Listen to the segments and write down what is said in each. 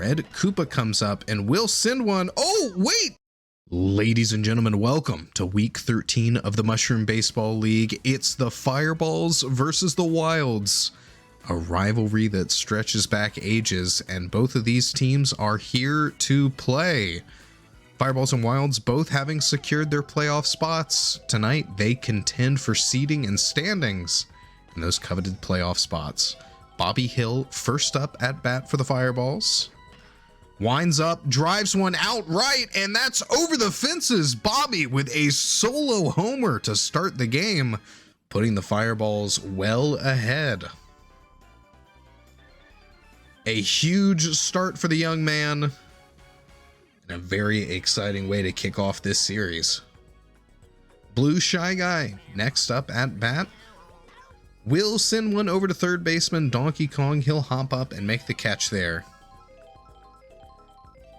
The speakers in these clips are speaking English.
Red Koopa comes up and will send one. Oh, wait! Ladies and gentlemen, welcome to week 13 of the Mushroom Baseball League. It's the Fireballs versus the Wilds, a rivalry that stretches back ages, and both of these teams are here to play. Fireballs and Wilds both having secured their playoff spots. Tonight, they contend for seeding and standings in those coveted playoff spots. Bobby Hill first up at bat for the Fireballs. Winds up, drives one out right, and that's over the fences. Bobby with a solo homer to start the game, putting the Fireballs well ahead. A huge start for the young man, and a very exciting way to kick off this series. Blue Shy Guy next up at bat. Will send one over to third baseman Donkey Kong. He'll hop up and make the catch there.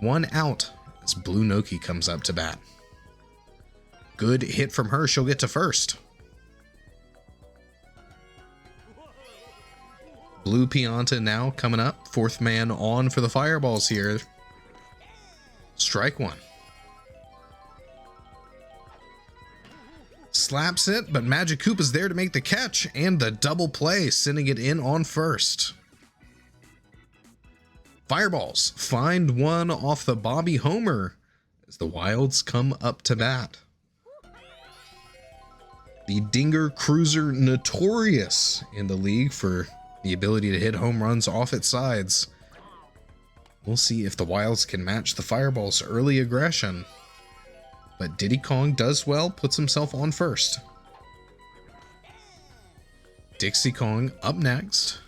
One out as Blue Noki comes up to bat. Good hit from her. She'll get to first. Blue Pianta now coming up. Fourth man on for the Fireballs here. Strike one. Slaps it, but Magic Koopa's there to make the catch and the double play, sending it in on first. Fireballs find one off the Bobby homer as the Wilds come up to bat. The Dinger Cruiser, notorious in the league for the ability to hit home runs off its sides. We'll see if the Wilds can match the Fireballs' early aggression. But Diddy Kong does well, puts himself on first. Dixie Kong up next.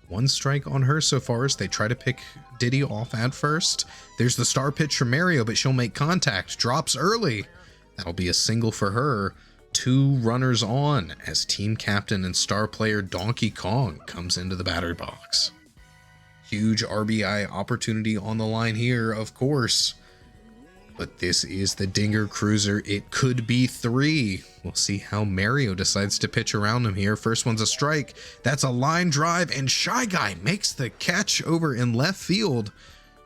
One strike on her so far as they try to pick Diddy off at first. There's the star pitch from Mario, but she'll make contact. Drops early. That'll be a single for her. Two runners on as team captain and star player Donkey Kong comes into the battery box. Huge RBI opportunity on the line here, of course. But this is the Dinger Cruiser. It could be three. We'll see how Mario decides to pitch around him here. First one's a strike. That's a line drive, and Shy Guy makes the catch over in left field.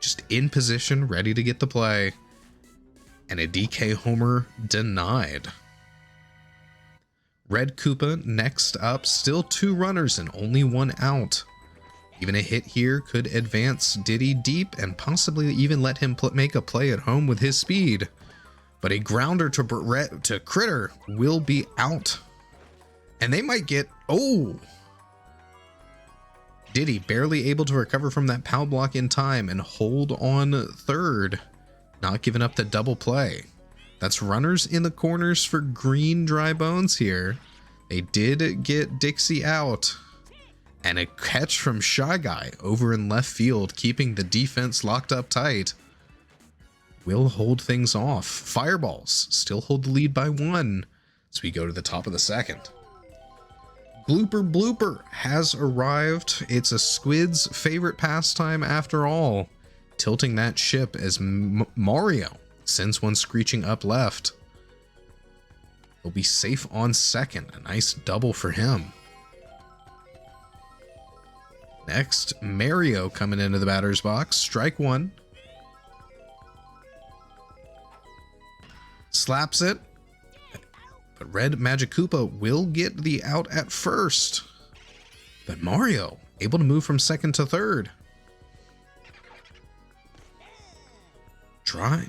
Just in position, ready to get the play. And a DK homer denied. Red Koopa next up. Still two runners and only one out. Even a hit here could advance Diddy deep and possibly even let him make a play at home with his speed. But a grounder to Critter will be out. And they might get... Oh! Diddy barely able to recover from that pow block in time and hold on third. Not giving up the double play. That's runners in the corners for Green Dry Bones here. They did get Dixie out. And a catch from Shy Guy over in left field, keeping the defense locked up tight. Will hold things off. Fireballs still hold the lead by one as we go to the top of the second. Blooper Blooper has arrived. It's a squid's favorite pastime after all. Tilting that ship as Mario sends one screeching up left. He'll be safe on second. A nice double for him. Next, Mario coming into the batter's box. Strike one. Slaps it. But Red Magic Koopa will get the out at first. But Mario able to move from second to third. Dry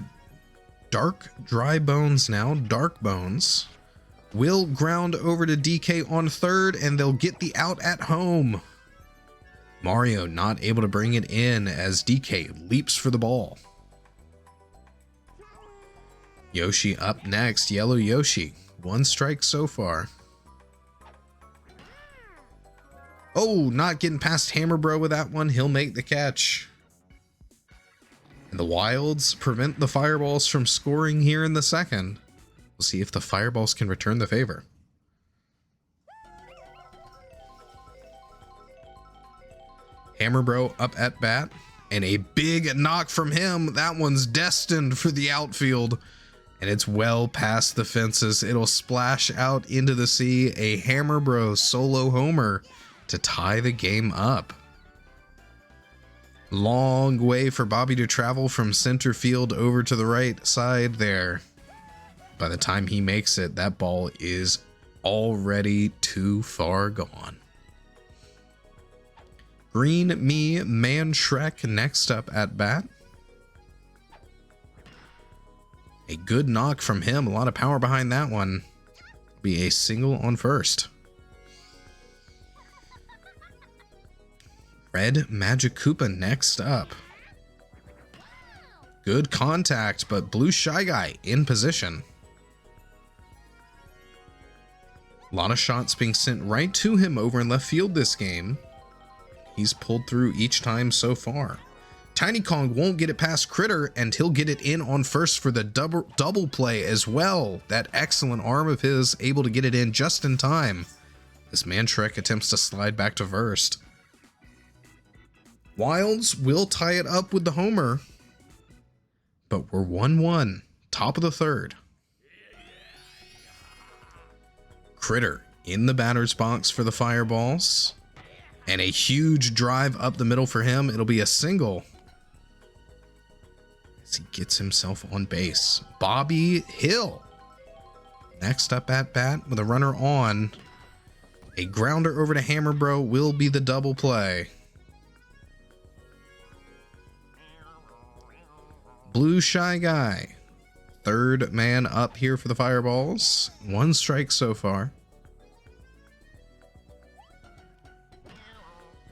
Bones now. Dark Bones will ground over to DK on third, and they'll get the out at home. Mario not able to bring it in as DK leaps for the ball. Yoshi up next. Yellow Yoshi. One strike so far. Oh, not getting past Hammer Bro with that one. He'll make the catch. And the Wilds prevent the Fireballs from scoring here in the second. We'll see if the Fireballs can return the favor. Hammer Bro up at bat, and a big knock from him. That one's destined for the outfield, and it's well past the fences. It'll splash out into the sea. A Hammer Bro solo homer to tie the game up. Long way for Bobby to travel from center field over to the right side there. By the time he makes it, that ball is already too far gone. Green Me Man Shrek next up at bat. A good knock from him. A lot of power behind that one. Be a single on first. Red Magic Koopa next up. Good contact, but Blue Shy Guy in position. A lot of shots being sent right to him over in left field this game. He's pulled through each time so far. Tiny Kong won't get it past Critter, and he'll get it in on first for the double play as well. That excellent arm of his able to get it in just in time. This Man Shrek attempts to slide back to first. Wilds will tie it up with the homer, but we're 1-1, top of the third. Critter in the batter's box for the Fireballs, and a huge drive up the middle for him. It'll be a single as he gets himself on base. Bobby Hill next up at bat with a runner on. A grounder over to Hammer Bro will be the double play. Blue Shy Guy, third man up here for the Fireballs. One strike so far.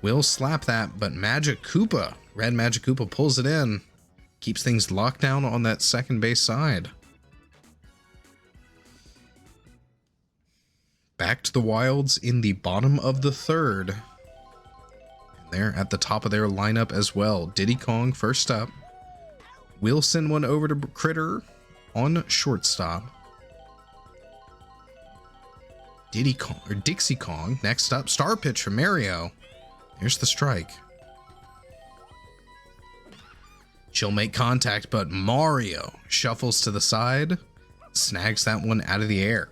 Will slap that, but Magic Koopa, Red Magic Koopa pulls it in. Keeps things locked down on that second base side. Back to the Wilds in the bottom of the third. And they're at the top of their lineup as well. Diddy Kong first up. We'll send one over to Critter on shortstop. Diddy Kong or Dixie Kong next up. Star pitch from Mario. Here's the strike. She'll make contact, but Mario shuffles to the side, snags that one out of the air.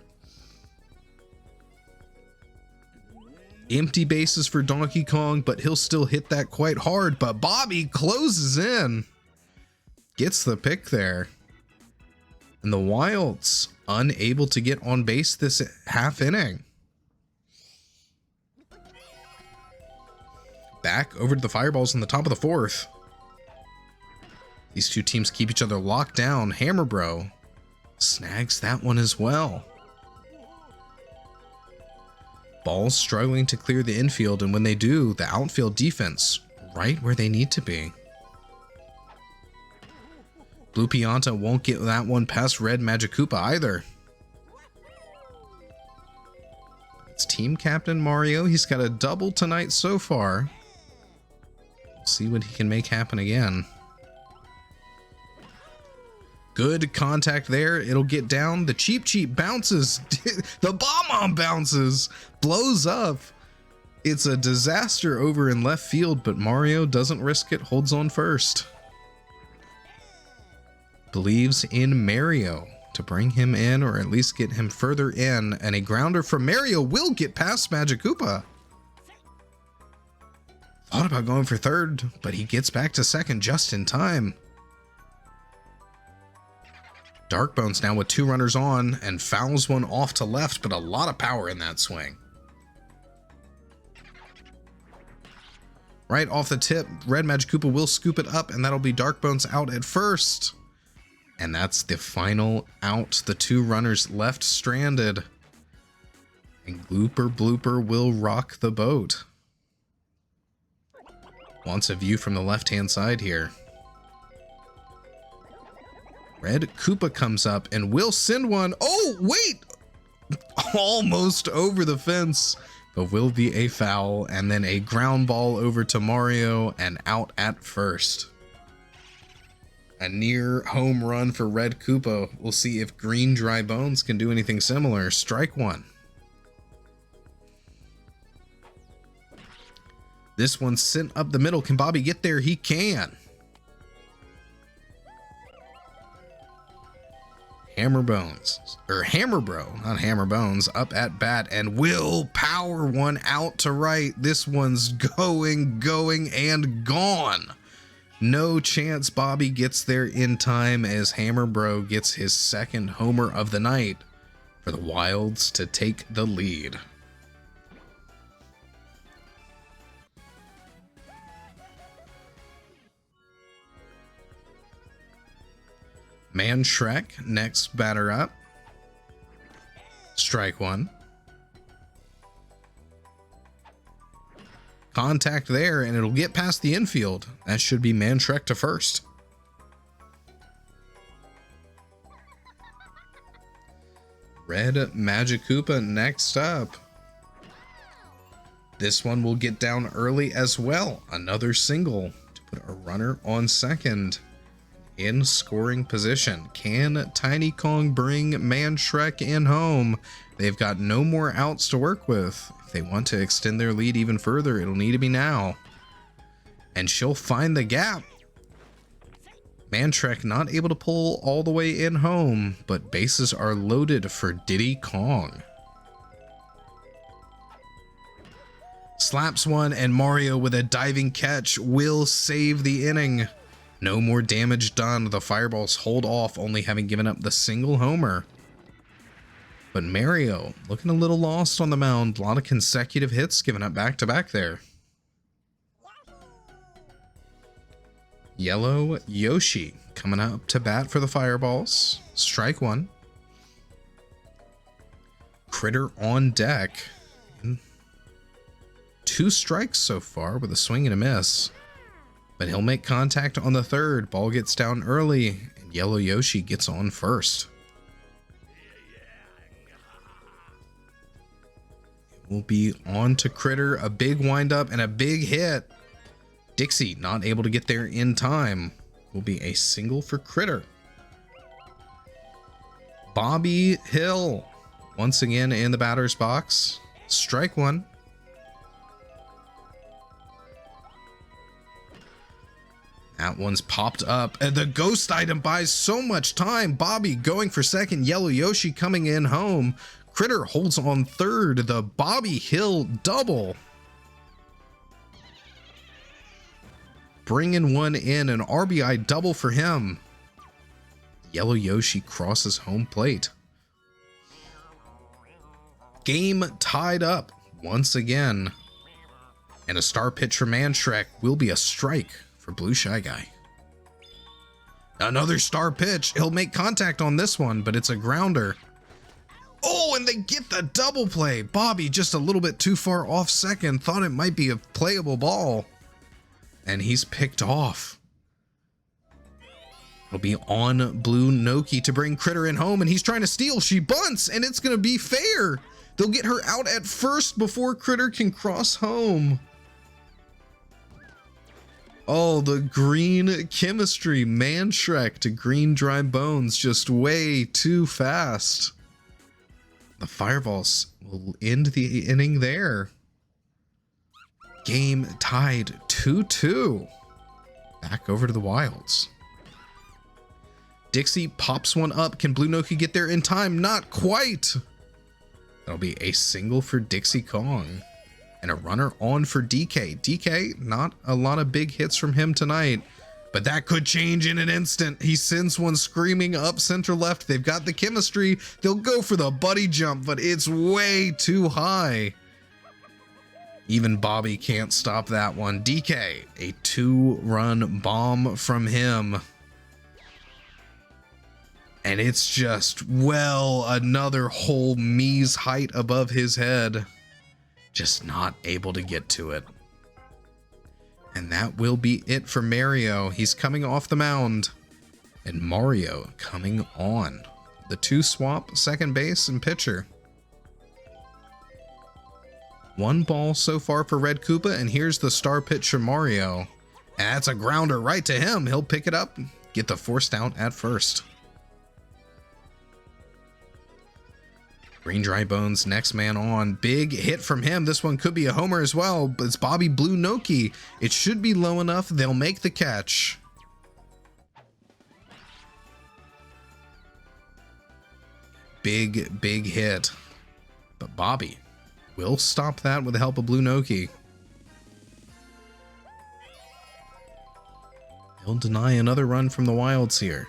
Empty bases for Donkey Kong, but he'll still hit that quite hard. But Bobby closes in. Gets the pick there. And the Wilds unable to get on base this half inning. Back over to the Fireballs in the top of the fourth. These two teams keep each other locked down. Hammer Bro snags that one as well. Balls struggling to clear the infield, and when they do, the outfield defense right where they need to be. Blue Pianta won't get that one past Red Magic Koopa either. It's team captain Mario. He's got a double tonight so far. We'll see what he can make happen again. Good contact there. It'll get down. The cheap bounces. The bomb bounces. Blows up. It's a disaster over in left field, but Mario doesn't risk it. Holds on first. Believes in Mario to bring him in, or at least get him further in. And a grounder from Mario will get past Magic Koopa. Thought about going for third, but he gets back to second just in time. Dark Bones now with two runners on and fouls one off to left, but a lot of power in that swing. Right off the tip, Red Magic Koopa will scoop it up, and that'll be Dark Bones out at first. And that's the final out. The two runners left stranded. And Glooper Blooper will rock the boat. Wants a view from the left-hand side here. Red Koopa comes up and will send one. Oh, wait! Almost over the fence, but will be a foul. And then a ground ball over to Mario and out at first. A near home run for Red Koopa. We'll see if Green Dry Bones can do anything similar. Strike one. This one's sent up the middle. Can Bobby get there? He can. Hammer Bones, or Hammer Bro, not Hammer Bones, up at bat and will power one out to right. This one's going, and gone. No chance Bobby gets there in time as Hammer Bro gets his second homer of the night for the Wilds to take the lead. Man Shrek, next batter up. Strike one. Contact there, and it'll get past the infield. That should be Man Shrek to first. Red Magic Koopa next up. This one will get down early as well. Another single to put a runner on second. In scoring position. Can Tiny Kong bring Man Shrek in home? They've got no more outs to work with. If they want to extend their lead even further, it'll need to be now. And she'll find the gap. Man Shrek not able to pull all the way in home, but bases are loaded for Diddy Kong. Slaps one, and Mario with a diving catch will save the inning. No more damage done. The Fireballs hold off, only having given up the single homer. But Mario looking a little lost on the mound. A lot of consecutive hits given up back-to-back there. Yellow Yoshi coming up to bat for the Fireballs. Strike one. Critter on deck. 2 strikes so far with a swing and a miss. But he'll make contact on the third. Ball gets down early, and Yellow Yoshi gets on first. It will be on to Critter. A big windup and a big hit. Dixie not able to get there in time. Will be a single for Critter. Bobby Hill once again in the batter's box. Strike one. That one's popped up, and the ghost item buys so much time. Bobby going for second, Yellow Yoshi coming in home. Critter holds on third, the Bobby Hill double. Bringing one in, an RBI double for him. Yellow Yoshi crosses home plate. Game tied up once again. And a star pitch for Man Shrek will be a strike for Blue Shy Guy. Another star pitch. He'll make contact on this one, but it's a grounder. Oh, and they get the double play. Bobby just a little bit too far off second. Thought it might be a playable ball. And he's picked off. It'll be on Blue Noki to bring Critter in home, and he's trying to steal. She bunts, and it's going to be fair. They'll get her out at first before Critter can cross home. Oh, the green chemistry. Man Shrek to green dry bones, just way too fast. The Fireballs will end the inning there. Game tied 2-2. Back over to the Wilds. Dixie pops one up. Can Blue Noki get there in time? Not quite. That'll be a single for Dixie Kong. And a runner on for DK. DK, not a lot of big hits from him tonight, but that could change in an instant. He sends one screaming up center left. They've got the chemistry. They'll go for the buddy jump, but it's way too high. Even Bobby can't stop that one. DK, a 2-run bomb from him. And it's just, well, another whole me's height above his head. Just not able to get to it. And that will be it for Mario. He's coming off the mound. And Mario coming on. The 2-swap second base and pitcher. 1 ball so far for Red Koopa, and here's the star pitch for Mario. And that's a grounder right to him. He'll pick it up, get the forced out at first. Green Dry Bones, next man on. Big hit from him. This one could be a homer as well, but it's Bobby Blue Noki. It should be low enough. They'll make the catch. Big, big hit. But Bobby will stop that with the help of Blue Noki. They'll deny another run from the Wilds here.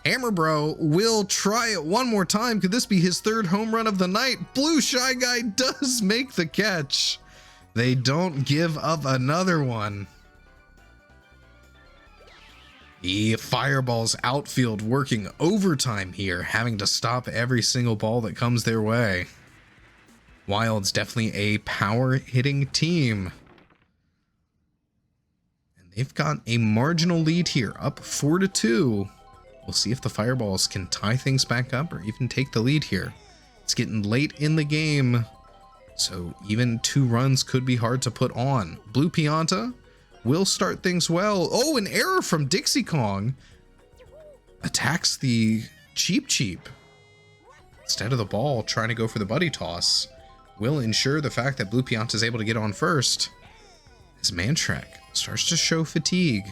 Hammer Bro will try it one more time. Could this be his third home run of the night? Blue Shy Guy does make the catch. They don't give up another one. The Fireball's outfield working overtime here, having to stop every single ball that comes their way. Wilds definitely a power hitting team. And they've got a marginal lead here, up 4-2. We'll see if the Fireballs can tie things back up or even take the lead here. It's getting late in the game, so even 2 runs could be hard to put on. Blue Pianta will start things well. Oh, an error from Dixie Kong. Attacks the Cheep Cheep. Instead of the ball, trying to go for the buddy toss. Will ensure the fact that Blue Pianta is able to get on first. As Mantrek starts to show fatigue.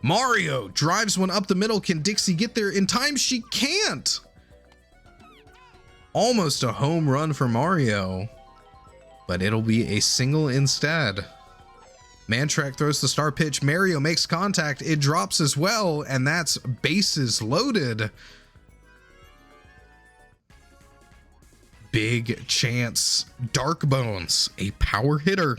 Mario drives one up the middle. Can Dixie get there in time? She can't. Almost a home run for Mario, but it'll be a single instead. Mantrek throws the star pitch. Mario makes contact. It drops as well, and that's bases loaded. Big chance. Dark Bones, a power hitter.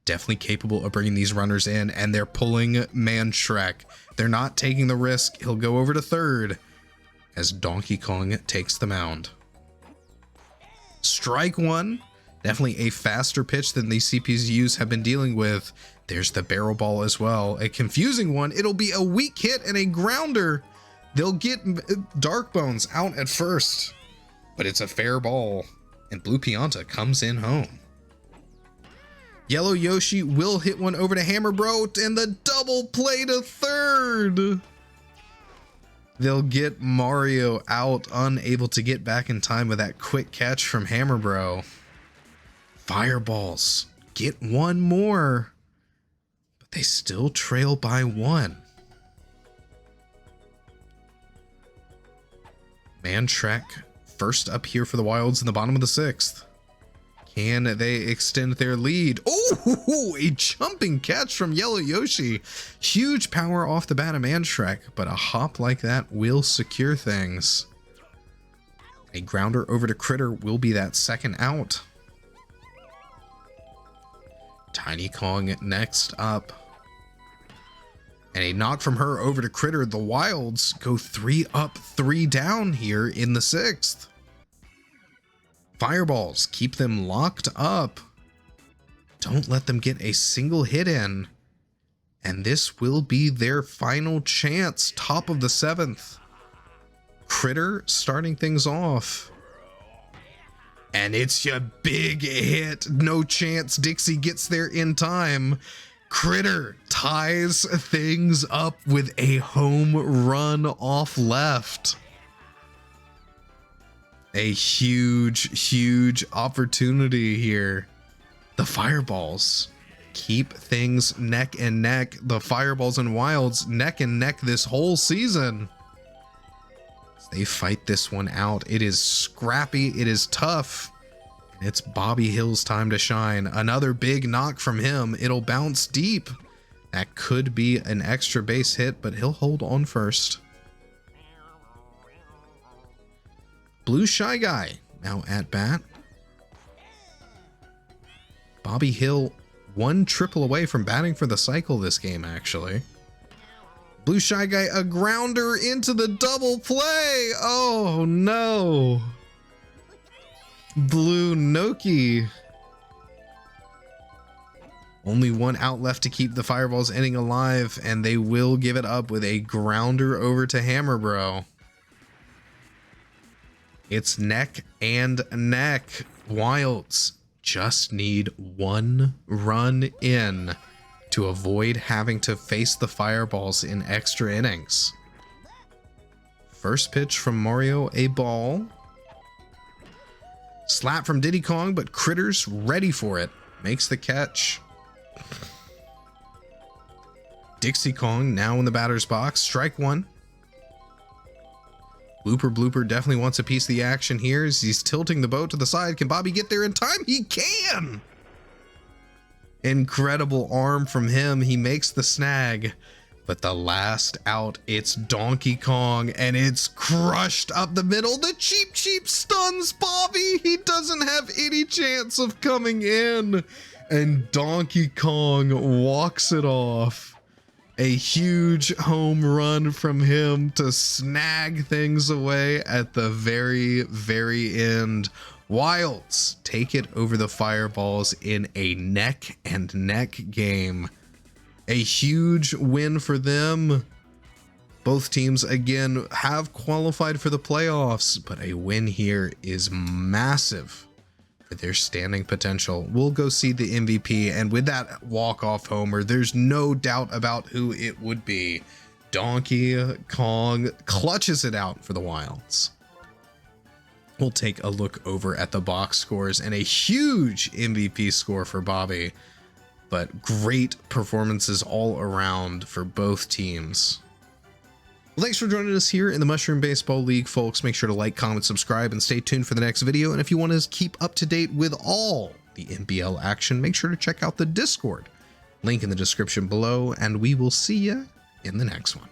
Definitely capable of bringing these runners in, and they're pulling Mantrek. They're not taking the risk. He'll go over to third as Donkey Kong takes the mound. Strike one. Definitely a faster pitch than these CPUs have been dealing with. There's the barrel ball as well. A confusing one. It'll be a weak hit and a grounder. They'll get Dark Bones out at first, but it's a fair ball, and Blue Pianta comes in home. Yellow Yoshi will hit one over to Hammer Bro, and the double play to third. They'll get Mario out, unable to get back in time with that quick catch from Hammer Bro. Fireballs get one more, but they still trail by 1. Mantrek first up here for the Wilds in the bottom of the 6th. Can they extend their lead? Oh, a jumping catch from Yellow Yoshi. Huge power off the bat of Mantrek, but a hop like that will secure things. A grounder over to Critter will be that second out. Tiny Kong next up. And a knock from her over to Critter. The Wilds go 3 up, 3 down here in the 6th. Fireballs keep them locked up. Don't let them get a single hit in. And this will be their final chance. Top of the 7th. Critter starting things off. And it's a big hit. No chance Dixie gets there in time. Critter ties things up with a home run off left. A huge opportunity here. The Fireballs keep things neck and neck. The Fireballs and Wilds neck and neck this whole season. They fight this one out. It is scrappy. It is tough. And it's Bobby Hill's time to shine. Another big knock from him. It'll bounce deep. That could be an extra base hit, but he'll hold on first. Blue Shy Guy now at bat. Bobby Hill 1 triple away from batting for the cycle this game, actually. Blue Shy Guy, a grounder into the double play. Oh no. Blue Noki. Only 1 out left to keep the Fireballs inning alive, and they will give it up with a grounder over to Hammer Bro. It's neck and neck. Wilds just need 1 run in to avoid having to face the Fireballs in extra innings. First pitch from Mario, a ball. Slap from Diddy Kong, but Critter's ready for it. Makes the catch. Dixie Kong now in the batter's box. Strike 1. Blooper definitely wants a piece of the action here as he's tilting the boat to the side. Can Bobby get there in time? He can! Incredible arm from him. He makes the snag. But the last out, it's Donkey Kong, and it's crushed up the middle. The cheap stuns Bobby. He doesn't have any chance of coming in. And Donkey Kong walks it off. A huge home run from him to snag things away at the very end. Wilds take it over the Fireballs in a neck and neck game. A huge win for them. Both teams again have qualified for the playoffs, but a win here is massive for their standing potential. We'll go see the MVP, and with that walk-off homer, there's no doubt about who it would be. Donkey Kong clutches it out for the Wilds. We'll take a look over at the box scores, and a huge MVP score for Bobby. But great performances all around for both teams. Well, thanks for joining us here in the Mushroom Baseball League, folks. Make sure to like, comment, subscribe, and stay tuned for the next video. And if you want to keep up to date with all the NBL action, make sure to check out the Discord. Link in the description below, and we will see you in the next one.